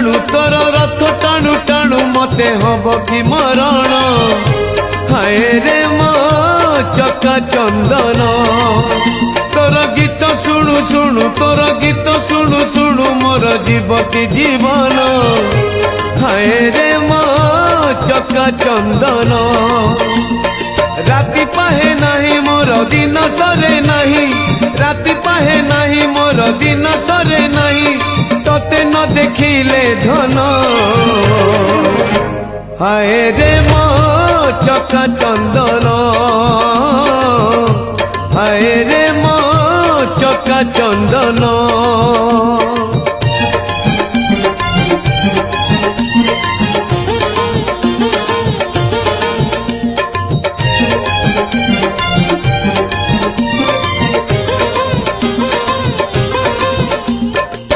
टाणु तोर रथ टाणु टाणु मते हब कि मरण हाय रे मो चका चंदन तोर गीत शुणु शुणु तोर गीत शुणु शुणु मोर जीव कि जीवन हाय रे मो चका चंदन राति पाहे नहीं मोर दिन सरे नहीं राति पाहे नहीं मोर दिन सरे नहीं तोते न देखिले धन हाय रे मो चका चंदन हाय रे मो चका चंदन।